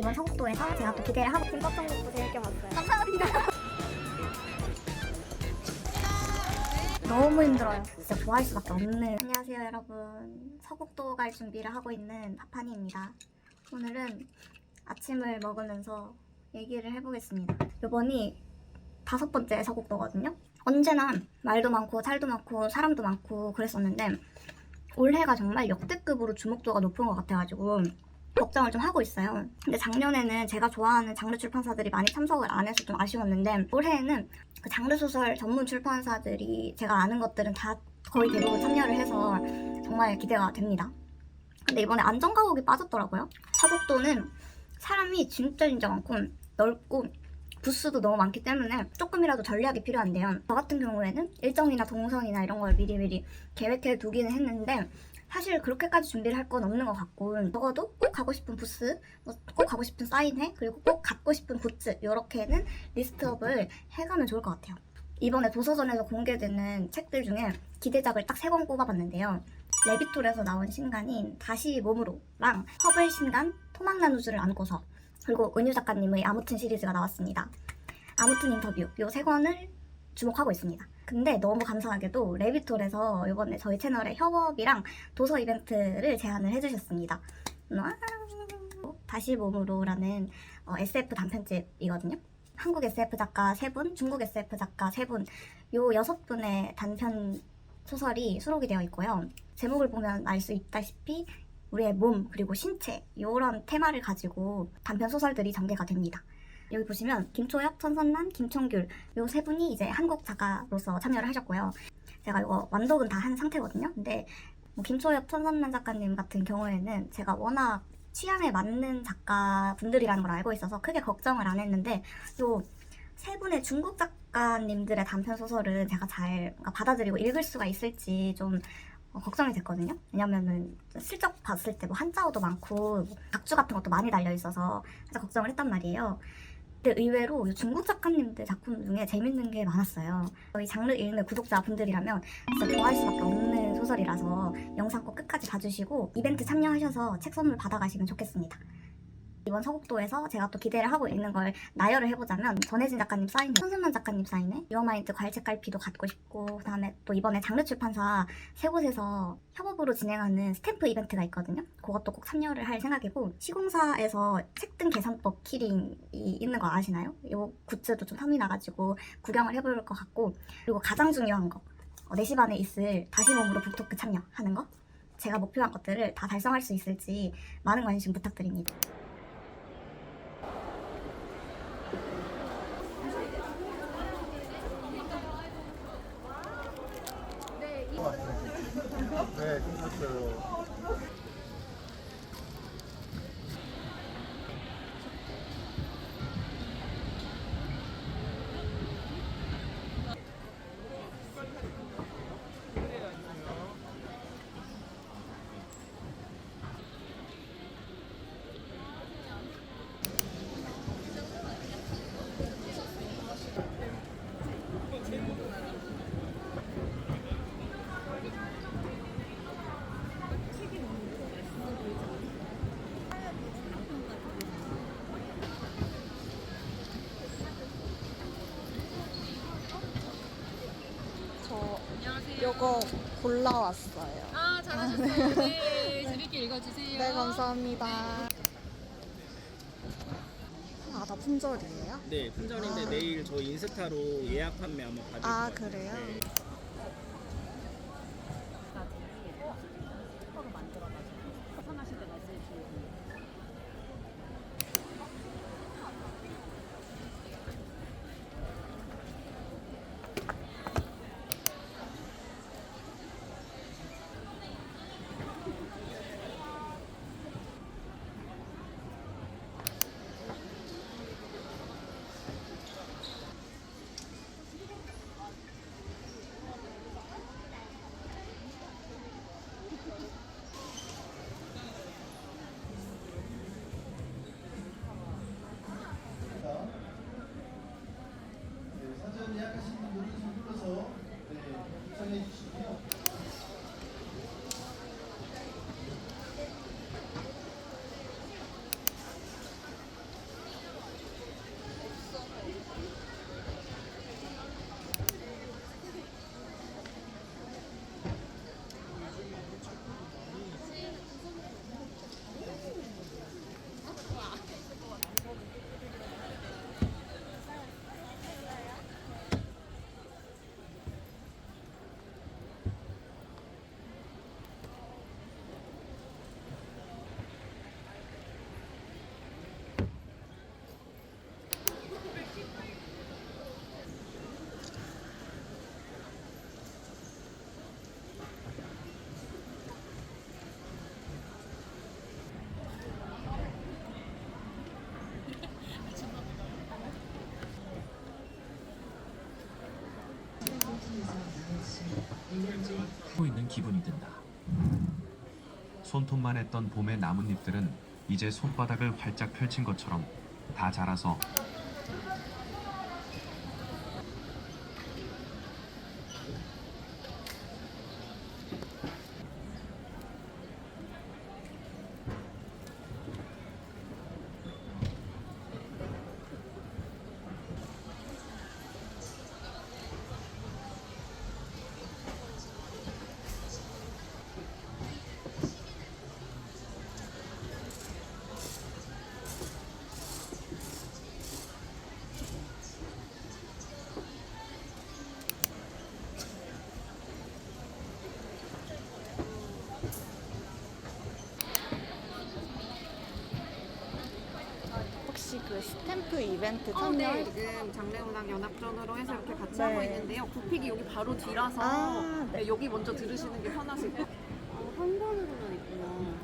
이번 서곡도에서 제가 또 기대를 하고 김밥전국도 재밌게 봤어요. 감사합니다. 너무 힘들어요. 진짜 좋아할 수밖에 없는. 안녕하세요 여러분. 서곡도 갈 준비를 하고 있는 파파니입니다. 오늘은 아침을 먹으면서 얘기를 해보겠습니다. 이번이 5번째 서곡도거든요. 언제나 말도 많고 살도 많고 사람도 많고 그랬었는데 올해가 정말 역대급으로 주목도가 높은 것 같아가지고 걱정을 좀 하고 있어요. 근데 작년에는 제가 좋아하는 장르 출판사들이 많이 참석을 안 해서 좀 아쉬웠는데 올해에는 그 장르 소설 전문 출판사들이 제가 아는 것들은 다 거의 대부분 참여를 해서 정말 기대가 됩니다. 근데 이번에 안전가옥이 빠졌더라고요. 서곡도는 사람이 진짜 많고 넓고 부스도 너무 많기 때문에 조금이라도 전략이 필요한데요. 저 같은 경우에는 일정이나 동선이나 이런 걸 미리 계획해 두기는 했는데 사실 그렇게까지 준비를 할 건 없는 것 같고 적어도 꼭 가고 싶은 부스, 꼭 가고 싶은 사인회, 그리고 꼭 갖고 싶은 굿즈 이렇게는 리스트업을 해가면 좋을 것 같아요. 이번에 도서전에서 공개되는 책들 중에 기대작을 딱 3권 꼽아봤는데요. 레비톨에서 나온 신간인 다시 몸으로랑 허블 신간 토막나누즈를 안고서, 그리고 은유 작가님의 아무튼 시리즈가 나왔습니다. 아무튼 인터뷰 요 3권을 주목하고 있습니다. 근데 너무 감사하게도 레비톨에서 이번에 저희 채널에 협업이랑 도서 이벤트를 제안을 해주셨습니다. 다시 몸으로라는 SF 단편집이거든요. 한국 SF 작가 3분, 중국 SF 작가 3분, 요 6분의 단편 소설이 수록이 되어 있고요. 제목을 보면 알 수 있다시피 우리의 몸 그리고 신체 이런 테마를 가지고 단편 소설들이 전개가 됩니다. 여기 보시면 김초엽, 천선란, 김청귤 요 3분이 이제 한국 작가로서 참여를 하셨고요. 제가 이거 완독은 다 한 상태거든요. 근데 뭐 김초엽, 천선란 작가님 같은 경우에는 제가 워낙 취향에 맞는 작가분들이라는 걸 알고 있어서 크게 걱정을 안 했는데 요 3분의 중국 작가님들의 단편 소설은 제가 잘 받아들이고 읽을 수가 있을지 좀 걱정이 됐거든요. 왜냐면은 슬쩍 봤을 때 뭐 한자어도 많고 각주 같은 것도 많이 달려 있어서 진짜 걱정을 했단 말이에요. 근데 의외로 중국 작가님들 작품 중에 재밌는 게 많았어요. 저희 장르 읽는 구독자분들이라면 진짜 좋아할 수밖에 없는 소설이라서 영상 꼭 끝까지 봐주시고 이벤트 참여하셔서 책 선물 받아가시면 좋겠습니다. 이번 서곡도에서 제가 또 기대를 하고 있는 걸 나열을 해보자면 전혜진 작가님 사인회, 손승만 작가님 사인회, 유어마인드 과일책갈피도 갖고 싶고, 그 다음에 또 이번에 장르 출판사 3곳에서 협업으로 진행하는 스탬프 이벤트가 있거든요. 그것도 꼭 참여를 할 생각이고, 시공사에서 책등 계산법 키링이 있는 거 아시나요? 이 굿즈도 좀 탐이 나가지고 구경을 해볼 것 같고, 그리고 가장 중요한 거 4시 반에 있을 다시 몸으로 북토크 참여하는 거, 제가 목표한 것들을 다 달성할 수 있을지 많은 관심 부탁드립니다. 네, 괜찮았어요. 요거 골라왔어요. 아, 잘하셨어요. 네, 재밌게 읽어주세요. 네, 감사합니다. 아, 나 품절이에요? 네, 품절인데 내일 저희 인스타로 예약 판매 한번 받을 거예요. 아, 그래요? 네. 하고 있는 기분이 든다. 손톱만 했던 봄의 나뭇잎들은 이제 손바닥을 활짝 펼친 것처럼 다 자라서 혹시 그 스탬프 이벤트 참여? 네, 지금 장래음악 연합전으로 해서 이렇게 같이 네. 하고 있는데요. 구픽이 여기 바로 뒤라서 아, 네. 네, 여기 먼저 들으시는 게 편하실 거예요. 한 번으로만 있구나.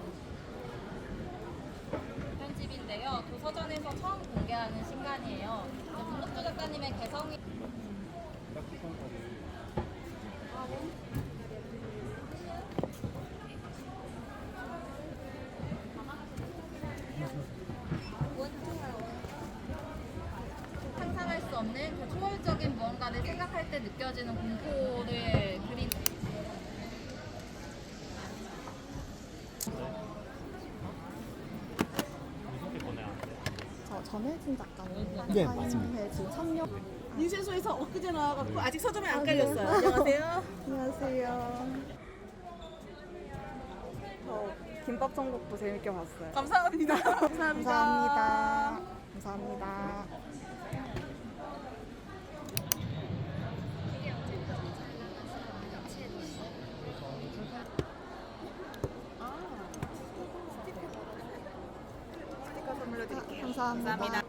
편집인데요. 도서전에서 처음 공개하는 신간이에요. 문덕주 작가님의 개성이 상상할 수 없는 그 초월적인 무언가를 생각할 때 느껴지는 공포를 그린 저 전혜진 작가님. 네, 맞습니다. 네, 지금 참여. 인쇄소에서 엊그제 나와갖고 아직 서점에 안 아, 깔렸어요. 그래요? 안녕하세요. 안녕하세요. 저 김밥 천국도 재밌게 봤어요. 감사합니다. 감사합니다. 감사합니다. 감사합니다. 스티커 선물로 드릴게요. 감사합니다.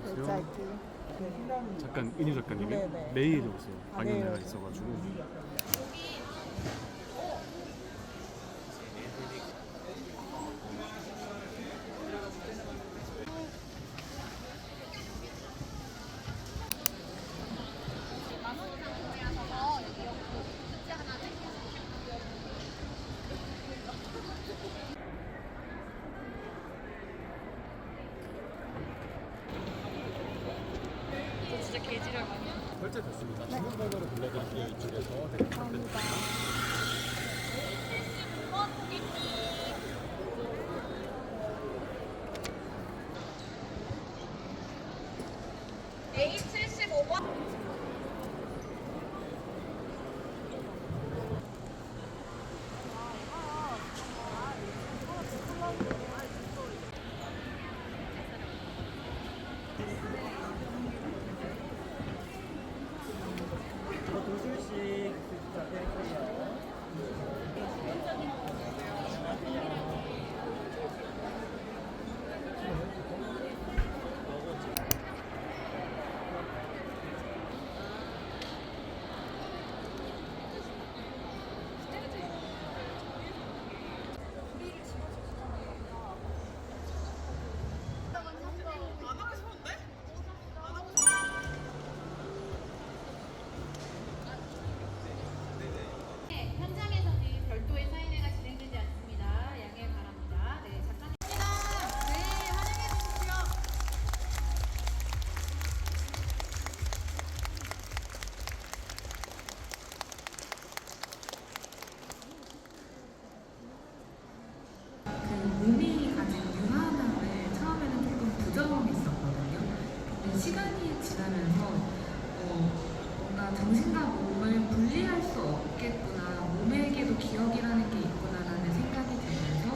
벨트알트. 잠깐 은유 작가님이 네네. 메일이 오세요. 아, 방영회가 네. 있어가지고. 설치됐습니다. 주문번호를 불러드릴게요. 이쪽에서. 네, 감사합니다. 현장에서는 별도의 사인회가 진행되지 않습니다. 양해 바랍니다. 네, 작가님. 네, 환영해 주십시오. 그 몸이 가진 유화함을 처음에는 조금 부정했었거든요. 근데 시간이 지나면서 뭔가 정신과 몸을 분리할 수 없겠구나, 몸에게도 기억이라는 게 있구나라는 생각이 들면서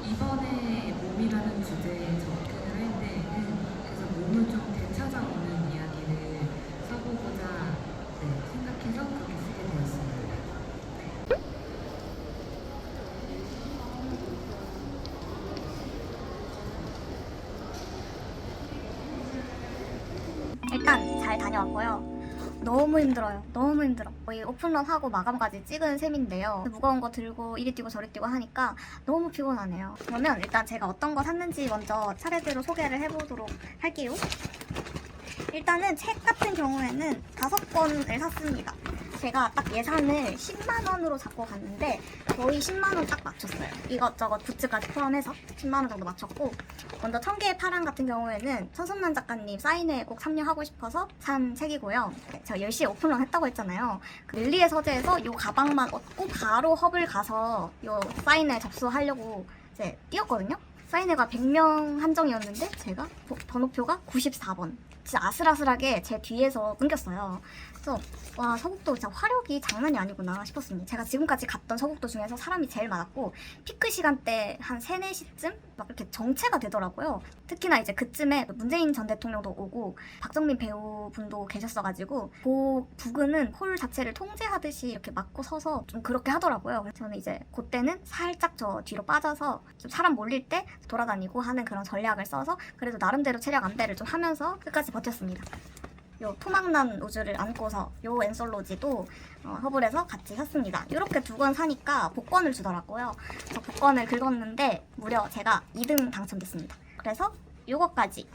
이번에 몸이라는 주제에 접근을 할 때에는 그래서 몸을 좀 되찾아오는 이야기를 써보고자 생각해서 그렇게 쓰게 되었습니다. 일단 잘 다녀왔고요. 너무 힘들어요. 너무 힘들어. 거의 오픈런 하고 마감까지 찍은 셈인데요. 무거운 거 들고 이리 뛰고 저리 뛰고 하니까 너무 피곤하네요. 그러면 일단 제가 어떤 거 샀는지 먼저 차례대로 소개를 해보도록 할게요. 일단은 책 같은 경우에는 5권을 샀습니다. 제가 딱 예산을 10만 원으로 잡고 갔는데 거의 10만 원 딱 맞췄어요. 이것저것 굿즈까지 포함해서 10만 원 정도 맞췄고, 먼저 청개의 파랑 같은 경우에는 천선만 작가님 사인회에 꼭 참여하고 싶어서 산 책이고요. 제가 10시에 오픈런 했다고 했잖아요. 그 릴리의 서재에서 이 가방만 얻고 바로 헙을 가서 이 사인회 접수하려고 이제 뛰었거든요. 사인회가 100명 한정이었는데 제가 번호표가 94번. 진짜 아슬아슬하게 제 뒤에서 끊겼어요. 그래서 와, 서국도 진짜 화력이 장난이 아니구나 싶었습니다. 제가 지금까지 갔던 서국도 중에서 사람이 제일 많았고, 피크 시간대 한 3, 4시쯤 막 이렇게 정체가 되더라고요. 특히나 이제 그쯤에 문재인 전 대통령도 오고 박정민 배우분도 계셨어가지고 그 부근은 홀 자체를 통제하듯이 이렇게 막고 서서 좀 그렇게 하더라고요. 그래서 저는 이제 그때는 살짝 저 뒤로 빠져서 좀 사람 몰릴 때 돌아다니고 하는 그런 전략을 써서 그래도 나름대로 체력 안배를 좀 하면서 끝까지 버텼습니다. 요 토막난 우주를 안고서 요 엔솔로지도 허블에서 같이 샀습니다. 이렇게 2권 사니까 복권을 주더라고요. 저 복권을 긁었는데 무려 제가 2등 당첨됐습니다. 그래서 요거까지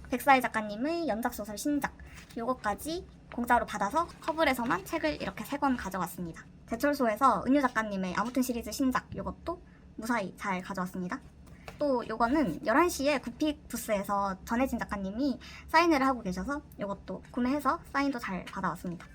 백사희 작가님의 연작소설 신작 요거까지 공짜로 받아서 허블에서만 책을 이렇게 3권 가져왔습니다. 제철소에서 은유 작가님의 아무튼 시리즈 신작 요것도 무사히 잘 가져왔습니다. 또 요거는 11시에 구픽 부스에서 전혜진 작가님이 사인회를 하고 계셔서 요것도 구매해서 사인도 잘 받아왔습니다.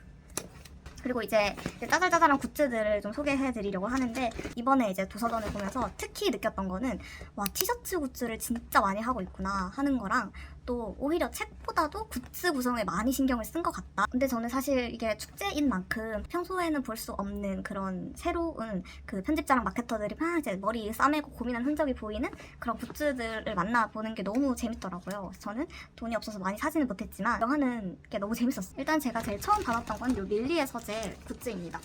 그리고 이제 짜잘짜잘한 굿즈들을 좀 소개해드리려고 하는데, 이번에 이제 도서전을 보면서 특히 느꼈던 거는 와, 티셔츠 굿즈를 진짜 많이 하고 있구나 하는 거랑, 또 오히려 책보다도 굿즈 구성에 많이 신경을 쓴 것 같다. 근데 저는 사실 이게 축제인 만큼 평소에는 볼 수 없는 그런 새로운 그 편집자랑 마케터들이 막 이제 머리 싸매고 고민한 흔적이 보이는 그런 굿즈들을 만나보는 게 너무 재밌더라고요. 그래서 저는 돈이 없어서 많이 사지는 못했지만 하는 게 너무 재밌었어요. 일단 제가 제일 처음 받았던 건 요 릴리의 서재 굿즈입니다.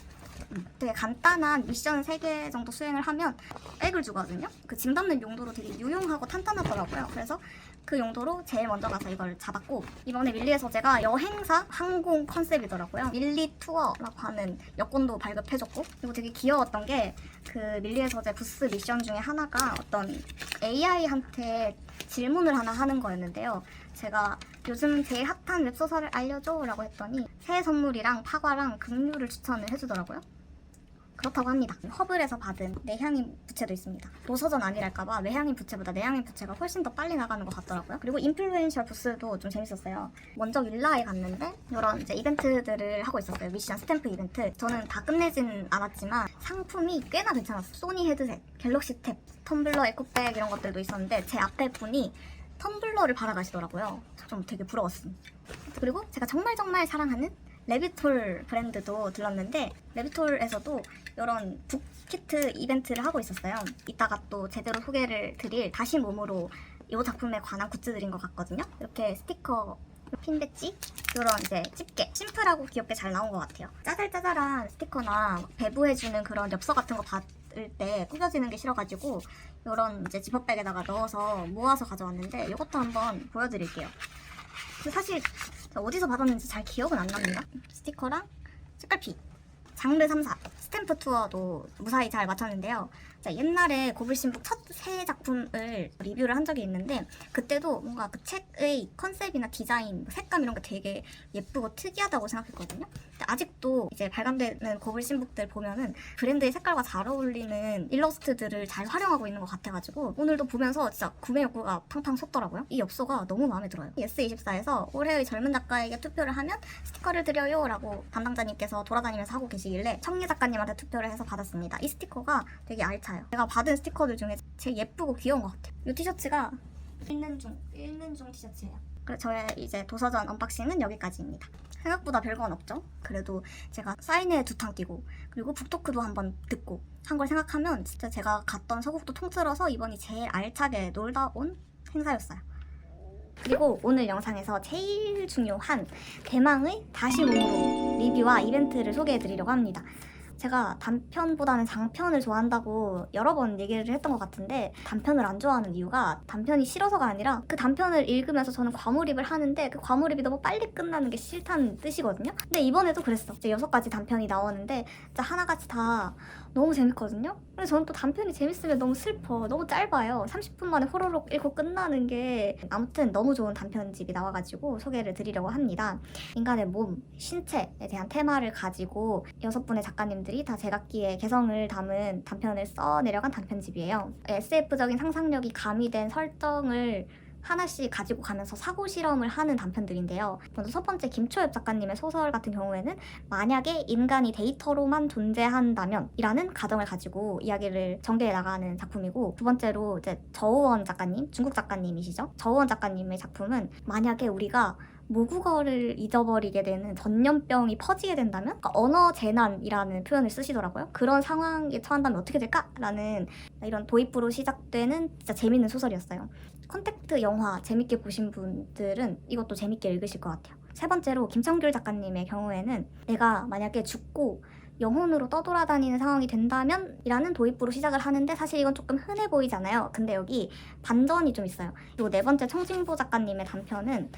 되게 간단한 미션 3개 정도 수행을 하면 백을 주거든요. 그 짐 담는 용도로 되게 유용하고 탄탄하더라고요. 그래서 그 용도로 제일 먼저 가서 이걸 잡았고, 이번에 밀리의 서재가 여행사 항공 컨셉이더라고요. 밀리 투어라고 하는 여권도 발급해줬고, 그리고 되게 귀여웠던 게 그 밀리의 서재 부스 미션 중에 하나가 어떤 AI한테 질문을 하나 하는 거였는데요. 제가 요즘 제일 핫한 웹소설을 알려줘 라고 했더니 새 선물이랑 파과랑 긍류를 추천을 해주더라고요. 그렇다고 합니다. 허블에서 받은 내향인 부채도 있습니다. 도서전 아니랄까봐 외향인 부채보다 내향인 부채가 훨씬 더 빨리 나가는 것 같더라고요. 그리고 인플루엔셜 부스도 좀 재밌었어요. 먼저 윌라에 갔는데 이런 이제 이벤트들을 하고 있었어요. 미션 스탬프 이벤트. 저는 다 끝내진 않았지만 상품이 꽤나 괜찮았어요. 소니 헤드셋, 갤럭시 탭, 텀블러, 에코백 이런 것들도 있었는데 제 앞에 분이 텀블러를 받아가시더라고요. 좀 되게 부러웠습니다. 그리고 제가 정말 사랑하는 레비톨 브랜드도 들렀는데, 레비톨에서도 이런 북키트 이벤트를 하고 있었어요. 이따가 또 제대로 소개를 드릴 다시 몸으로 이 작품에 관한 굿즈들인 것 같거든요. 이렇게 스티커, 핀 배지, 이런 이제 집게, 심플하고 귀엽게 잘 나온 것 같아요. 짜잘짜잘한 스티커나 배부해주는 그런 엽서 같은 거 받을 때 꾸겨지는 게 싫어가지고 이런 이제 지퍼백에다가 넣어서 모아서 가져왔는데, 이것도 한번 보여드릴게요. 사실 어디서 받았는지 잘 기억은 안 납니다. 스티커랑 책갈피, 장르 3사, 스탬프 투어도 무사히 잘 맞췄는데요. 옛날에 고블신북 첫 새 작품을 리뷰를 한 적이 있는데, 그때도 뭔가 그 책의 컨셉이나 디자인, 색감 이런 게 되게 예쁘고 특이하다고 생각했거든요. 근데 아직도 이제 발간되는 고블신북들 보면은 브랜드의 색깔과 잘 어울리는 일러스트들을 잘 활용하고 있는 것 같아가지고 오늘도 보면서 진짜 구매 욕구가 팡팡 솟더라고요. 이 엽서가 너무 마음에 들어요. 예스24에서 올해의 젊은 작가에게 투표를 하면 스티커를 드려요 라고 담당자님께서 돌아다니면서 하고 계시길래 청예 작가님한테 투표를 해서 받았습니다. 이 스티커가 되게 알차요. 제가 받은 스티커들 중에 제일 예쁘고 귀여운 것 같아요. 이 티셔츠가 읽는 중 티셔츠예요. 그래서 저의 이제 도서전 언박싱은 여기까지입니다. 생각보다 별건 없죠. 그래도 제가 사인회 2탕 뛰고 그리고 북토크도 한번 듣고 한 걸 생각하면 진짜 제가 갔던 서국도 통틀어서 이번이 제일 알차게 놀다 온 행사였어요. 그리고 오늘 영상에서 제일 중요한 대망의 다시 몸으로 리뷰와 이벤트를 소개해드리려고 합니다. 제가 단편보다는 장편을 좋아한다고 여러 번 얘기를 했던 것 같은데 단편을 안 좋아하는 이유가 단편이 싫어서가 아니라 그 단편을 읽으면서 저는 과몰입을 하는데 그 과몰입이 너무 빨리 끝나는 게 싫다는 뜻이거든요. 근데 이번에도 그랬어. 이제 6가지 단편이 나오는데 진짜 하나같이 다 너무 재밌거든요. 근데 저는 또 단편이 재밌으면 너무 슬퍼. 너무 짧아요. 30분 만에 호로록 읽고 끝나는 게 아무튼 너무 좋은 단편집이 나와가지고 소개를 드리려고 합니다. 인간의 몸, 신체에 대한 테마를 가지고 6분의 작가님들이 다 제각기의 개성을 담은 단편을 써내려간 단편집이에요. SF적인 상상력이 가미된 설정을 하나씩 가지고 가면서 사고 실험을 하는 단편들인데요. 먼저 첫 번째 김초엽 작가님의 소설 같은 경우에는 만약에 인간이 데이터로만 존재한다면 이라는 가정을 가지고 이야기를 전개해 나가는 작품이고, 두 번째로 이제 저우원 작가님, 중국 작가님이시죠. 저우원 작가님의 작품은 만약에 우리가 모국어를 잊어버리게 되는 전염병이 퍼지게 된다면, 그러니까 언어 재난이라는 표현을 쓰시더라고요. 그런 상황에 처한다면 어떻게 될까라는 이런 도입부로 시작되는 진짜 재밌는 소설이었어요. 컨택트 영화 재밌게 보신 분들은 이것도 재밌게 읽으실 것 같아요. 세 번째로 김청귤 작가님의 경우에는 내가 만약에 죽고 영혼으로 떠돌아다니는 상황이 된다면 이라는 도입부로 시작을 하는데 사실 이건 조금 흔해 보이잖아요. 근데 여기 반전이 좀 있어요. 그리고 네 번째 청진보 작가님의 단편은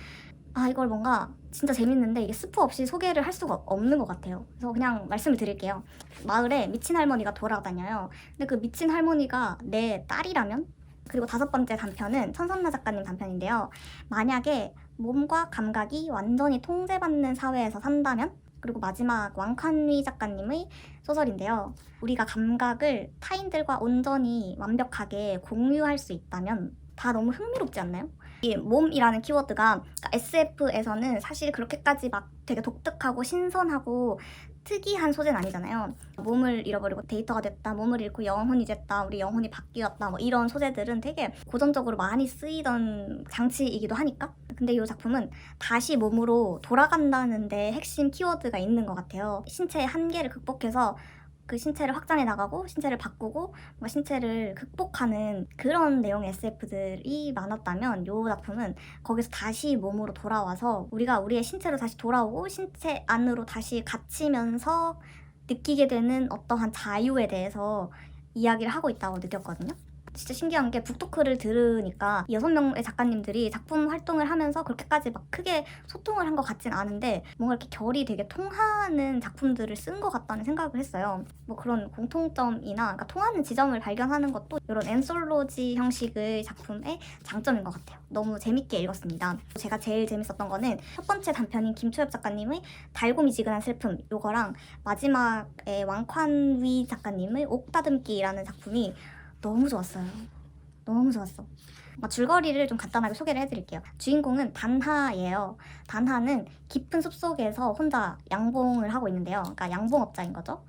이걸 뭔가 진짜 재밌는데 이게 스포 없이 소개를 할 수가 없는 것 같아요. 그래서 그냥 말씀을 드릴게요. 마을에 미친 할머니가 돌아다녀요. 근데 그 미친 할머니가 내 딸이라면? 그리고 다섯 번째 단편은 천선나 작가님 단편인데요. 만약에 몸과 감각이 완전히 통제받는 사회에서 산다면? 그리고 마지막 왕칸위 작가님의 소설인데요. 우리가 감각을 타인들과 온전히 완벽하게 공유할 수 있다면 다 너무 흥미롭지 않나요? 이 몸이라는 키워드가 SF에서는 사실 그렇게까지 막 되게 독특하고 신선하고 특이한 소재는 아니잖아요. 몸을 잃어버리고 데이터가 됐다, 몸을 잃고 영혼이 됐다, 우리 영혼이 바뀌었다, 뭐 이런 소재들은 되게 고전적으로 많이 쓰이던 장치이기도 하니까. 근데 이 작품은 다시 몸으로 돌아간다는 데 핵심 키워드가 있는 것 같아요. 신체의 한계를 극복해서 그 신체를 확장해 나가고 신체를 바꾸고 신체를 극복하는 그런 내용의 SF들이 많았다면 이 작품은 거기서 다시 몸으로 돌아와서 우리가 우리의 신체로 다시 돌아오고 신체 안으로 다시 갇히면서 느끼게 되는 어떠한 자유에 대해서 이야기를 하고 있다고 느꼈거든요. 진짜 신기한 게 북토크를 들으니까 6명의 작가님들이 작품 활동을 하면서 그렇게까지 막 크게 소통을 한 것 같진 않은데 뭔가 이렇게 결이 되게 통하는 작품들을 쓴 것 같다는 생각을 했어요. 뭐 그런 공통점이나 그러니까 통하는 지점을 발견하는 것도 이런 엔솔로지 형식의 작품의 장점인 것 같아요. 너무 재밌게 읽었습니다. 제가 제일 재밌었던 거는 첫 번째 단편인 김초엽 작가님의 달고미지근한 슬픔, 요거랑 마지막에 왕칸위 작가님의 옥다듬기라는 작품이 너무 좋았어요. 너무 좋았어. 줄거리를 좀 간단하게 소개를 해드릴게요. 주인공은 단하예요. 단하는 깊은 숲속에서 혼자 양봉을 하고 있는데요. 그러니까 양봉업자인 거죠.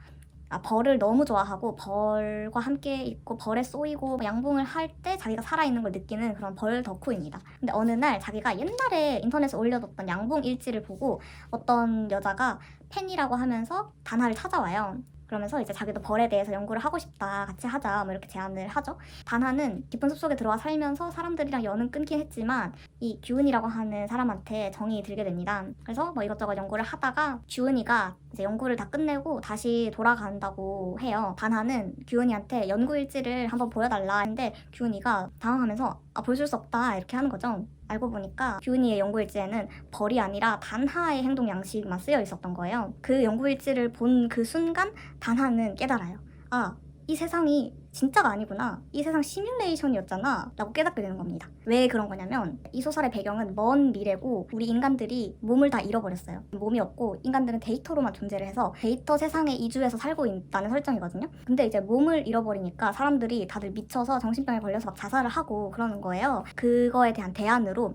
벌을 너무 좋아하고 벌과 함께 있고 벌에 쏘이고 양봉을 할 때 자기가 살아있는 걸 느끼는 그런 벌 덕후입니다. 근데 어느 날 자기가 옛날에 인터넷에 올려뒀던 양봉 일지를 보고 어떤 여자가 팬이라고 하면서 단하를 찾아와요. 그러면서 이제 자기도 벌에 대해서 연구를 하고 싶다, 같이 하자, 뭐 이렇게 제안을 하죠. 단하는 깊은 숲속에 들어와 살면서 사람들이랑 연은 끊긴 했지만 이 규은이라고 하는 사람한테 정이 들게 됩니다. 그래서 뭐 이것저것 연구를 하다가 규은이가 이제 연구를 다 끝내고 다시 돌아간다고 해요. 단하는 규은이한테 연구 일지를 한번 보여달라 했는데 규은이가 당황하면서 보여줄 수 없다 이렇게 하는 거죠. 알고 보니까 규은이의 연구일지에는 벌이 아니라 단하의 행동 양식만 쓰여 있었던 거예요. 그 연구일지를 본 그 순간 단하는 깨달아요. 이 세상이 진짜가 아니구나. 이 세상 시뮬레이션이었잖아 라고 깨닫게 되는 겁니다. 왜 그런 거냐면 이 소설의 배경은 먼 미래고 우리 인간들이 몸을 다 잃어버렸어요. 몸이 없고 인간들은 데이터로만 존재를 해서 데이터 세상에 이주해서 살고 있다는 설정이거든요. 근데 이제 몸을 잃어버리니까 사람들이 다들 미쳐서 정신병에 걸려서 막 자살을 하고 그러는 거예요. 그거에 대한 대안으로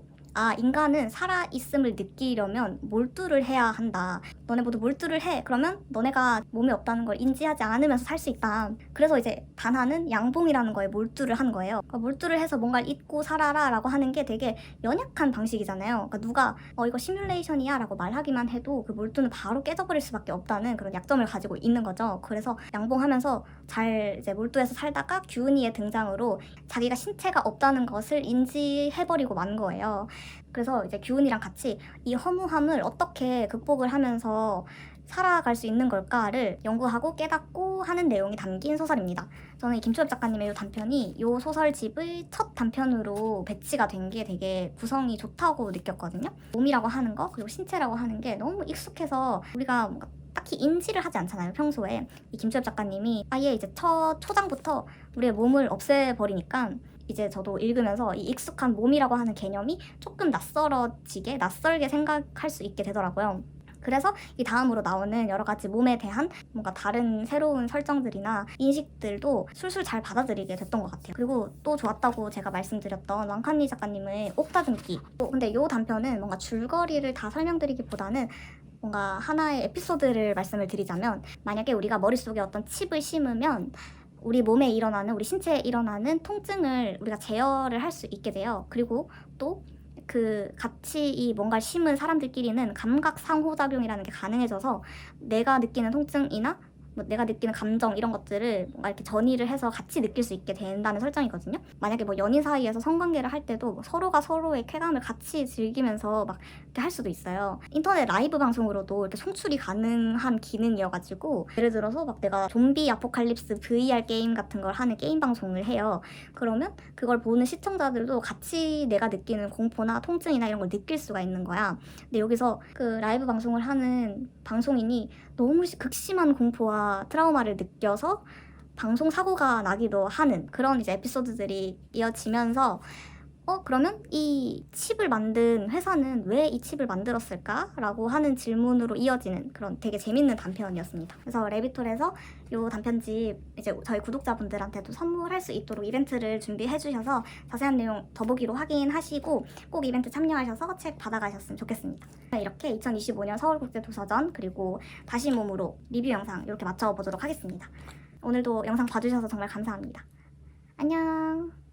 인간은 살아있음을 느끼려면 몰두를 해야 한다. 너네 모두 몰두를 해. 그러면 너네가 몸이 없다는 걸 인지하지 않으면서 살 수 있다. 그래서 이제 단하는 양봉이라는 거에 몰두를 한 거예요. 그러니까 몰두를 해서 뭔가를 잊고 살아라 라고 하는 게 되게 연약한 방식이잖아요. 그러니까 누가 이거 시뮬레이션이야 라고 말하기만 해도 그 몰두는 바로 깨져버릴 수밖에 없다는 그런 약점을 가지고 있는 거죠. 그래서 양봉하면서 잘 이제 몰두해서 살다가 규은이의 등장으로 자기가 신체가 없다는 것을 인지해버리고 만 거예요. 그래서 이제 규은이랑 같이 이 허무함을 어떻게 극복을 하면서 살아갈 수 있는 걸까를 연구하고 깨닫고 하는 내용이 담긴 소설입니다. 저는 이 김초엽 작가님의 이 단편이 이 소설집의 첫 단편으로 배치가 된 게 되게 구성이 좋다고 느꼈거든요. 몸이라고 하는 거 그리고 신체라고 하는 게 너무 익숙해서 우리가 뭔가 딱히 인지를 하지 않잖아요, 평소에. 이 김초엽 작가님이 아예 이제 초장부터 우리의 몸을 없애버리니까 이제 저도 읽으면서 이 익숙한 몸이라고 하는 개념이 조금 낯설게 생각할 수 있게 되더라고요. 그래서 이 다음으로 나오는 여러 가지 몸에 대한 뭔가 다른 새로운 설정들이나 인식들도 술술 잘 받아들이게 됐던 것 같아요. 그리고 또 좋았다고 제가 말씀드렸던 왕칸리 작가님의 옥다듬기. 근데 이 단편은 뭔가 줄거리를 다 설명드리기보다는 뭔가 하나의 에피소드를 말씀을 드리자면, 만약에 우리가 머릿속에 어떤 칩을 심으면 우리 몸에 일어나는, 우리 신체에 일어나는 통증을 우리가 제어를 할 수 있게 돼요. 그리고 또 그 같이 이 뭔가를 심은 사람들끼리는 감각 상호작용이라는 게 가능해져서 내가 느끼는 통증이나 뭐 내가 느끼는 감정 이런 것들을 뭔가 이렇게 전이를 해서 같이 느낄 수 있게 된다는 설정이거든요. 만약에 뭐 연인 사이에서 성관계를 할 때도 뭐 서로가 서로의 쾌감을 같이 즐기면서 막 이렇게 할 수도 있어요. 인터넷 라이브 방송으로도 이렇게 송출이 가능한 기능이어가지고, 예를 들어서 막 내가 좀비 아포칼립스 VR 게임 같은 걸 하는 게임 방송을 해요. 그러면 그걸 보는 시청자들도 같이 내가 느끼는 공포나 통증이나 이런 걸 느낄 수가 있는 거야. 근데 여기서 그 라이브 방송을 하는 방송인이 너무 극심한 공포와 트라우마를 느껴서 방송 사고가 나기도 하는 그런 이제 에피소드들이 이어지면서 그러면 이 칩을 만든 회사는 왜 이 칩을 만들었을까? 라고 하는 질문으로 이어지는 그런 되게 재밌는 단편이었습니다. 그래서 레비톨에서 이 단편집 이제 저희 구독자분들한테도 선물할 수 있도록 이벤트를 준비해 주셔서 자세한 내용 더보기로 확인하시고 꼭 이벤트 참여하셔서 책 받아가셨으면 좋겠습니다. 이렇게 2025년 서울국제도서전 그리고 다시 몸으로 리뷰 영상 이렇게 맞춰보도록 하겠습니다. 오늘도 영상 봐주셔서 정말 감사합니다. 안녕.